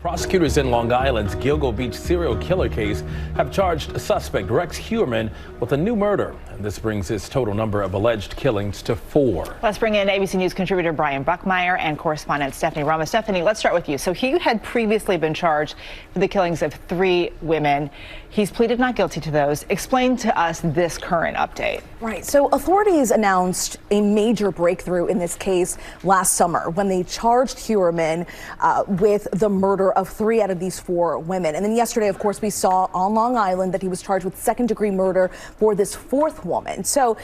Prosecutors in Long Island's Gilgo Beach serial killer case have charged suspect Rex Heuermann with a new murder. And this brings his total number of alleged killings to 4. Let's bring in ABC News contributor Brian Buckmire and correspondent Stephanie Ramos. Stephanie, let's start with you. So he had previously been charged for the killings of 3 women. He's pleaded not guilty to those. Explain to us this current update. Right. So authorities announced a major breakthrough in this case last summer when they charged Heuermann with the murder of 3 out of these 4 women. And then yesterday, of course, we saw on Long Island that he was charged with second-degree murder for this 4th woman. So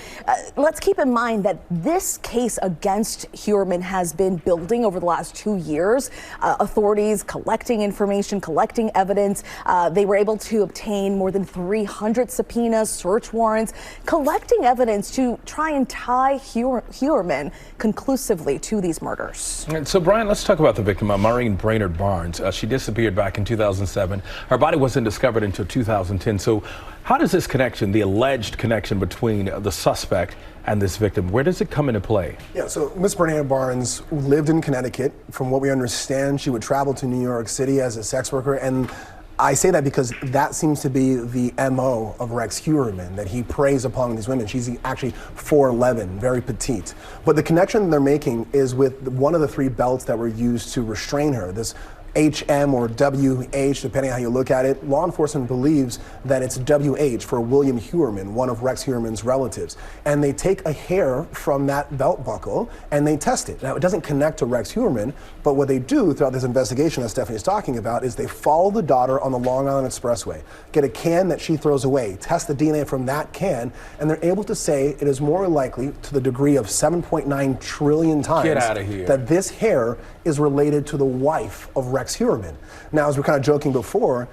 let's keep in mind that this case against Heuermann has been building over the last 2 years. Authorities collecting information, collecting evidence. They were able to obtain more than 300 subpoenas, search warrants, collecting evidence to try and tie Heuermann conclusively to these murders. And so, Brian, let's talk about the victim, Maureen Brainerd Barnes. She disappeared back in 2007. Her body wasn't discovered until 2010. So how does this connection, the alleged connection between the suspect and this victim, where does it come into play? Yeah, so Miss Brainerd Barnes lived in Connecticut. From what we understand, she would travel to New York City as a sex worker, and I say that because that seems to be the MO of Rex Heuermann, that he preys upon these women. She's actually 4'11", very petite. But the connection they're making is with one of the 3 belts that were used to restrain her, this HM or WH, depending on how you look at it. Law enforcement believes that it's WH for William Heuermann, one of Rex Heuermann's relatives. And they take a hair from that belt buckle and they test it. Now, it doesn't connect to Rex Heuermann, but what they do throughout this investigation that Stephanie's talking about is they follow the daughter on the Long Island Expressway, get a can that she throws away, test the DNA from that can, and they're able to say it is more likely, to the degree of 7.9 trillion times, get out of here, that this hair is related to the wife of Rex Heuermann. Now, as we're kind of joking before,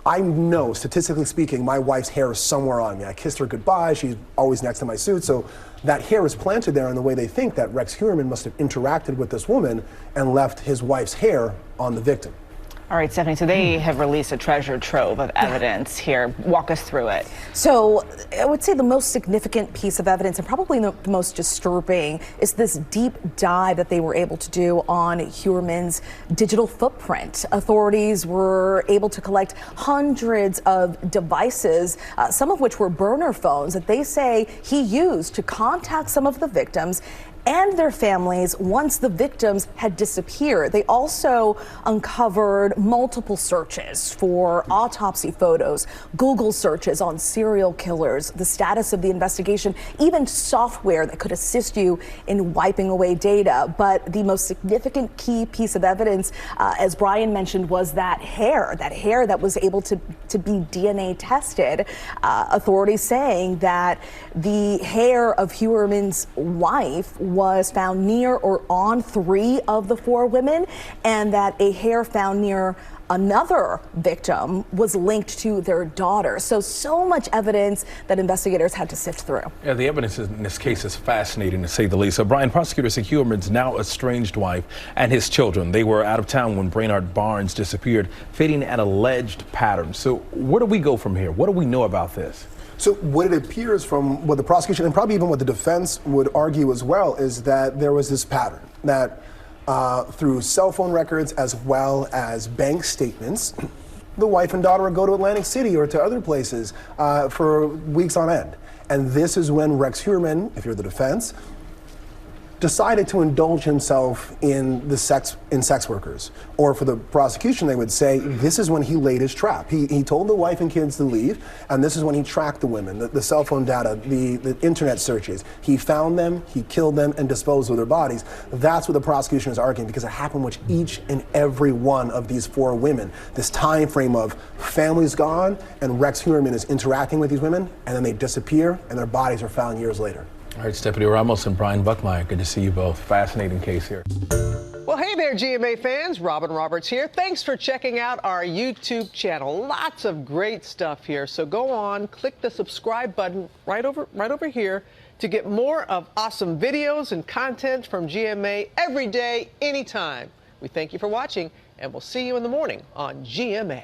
I know, statistically speaking, my wife's hair is somewhere on me. I kissed her goodbye. She's always next to my suit. So that hair is planted there in the way they think that Rex Heuermann must have interacted with this woman and left his wife's hair on the victim. All right, Stephanie, so they have released a treasure trove of evidence here. Walk us through it. So I would say the most significant piece of evidence, and probably the most disturbing, is this deep dive that they were able to do on Heuermann's digital footprint. Authorities were able to collect hundreds of devices, some of which were burner phones that they say he used to contact some of the victims and their families once the victims had disappeared. They also uncovered multiple searches for autopsy photos, Google searches on serial killers, the status of the investigation, even software that could assist you in wiping away data. But the most significant key piece of evidence, as Brian mentioned, was that hair that was able to be DNA tested. Authorities saying that the hair of Heuermann's wife was found near or on 3 of the 4 women, and that a hair found near another victim was linked to their daughter. So much evidence that investigators had to sift through. Yeah, the evidence in this case is fascinating, to say the least. So, Brian, prosecutors say Heuermann's now estranged wife and his children, they were out of town when Brainerd Barnes disappeared, fitting an alleged pattern. So where do we go from here? What do we know about this? So what it appears from what the prosecution and probably even what the defense would argue as well is that there was this pattern that through cell phone records as well as bank statements, the wife and daughter would go to Atlantic City or to other places for weeks on end. And this is when Rex Heuermann, if you're the defense, decided to indulge himself in sex workers. Or for the prosecution, they would say this is when he laid his trap. He told the wife and kids to leave, and this is when he tracked the women, the cell phone data, the internet searches. He found them, he killed them, and disposed of their bodies. That's what the prosecution is arguing, because it happened with each and every one of these 4 women. This time frame of family's gone, and Rex Heuermann is interacting with these women, and then they disappear, and their bodies are found years later. All right, Stephanie Ramos and Brian Buckmire, good to see you both. Fascinating case here. Well, hey there, GMA fans. Robin Roberts here. Thanks for checking out our YouTube channel. Lots of great stuff here. So go on, click the subscribe button right over here to get more of awesome videos and content from GMA every day, anytime. We thank you for watching, and we'll see you in the morning on GMA.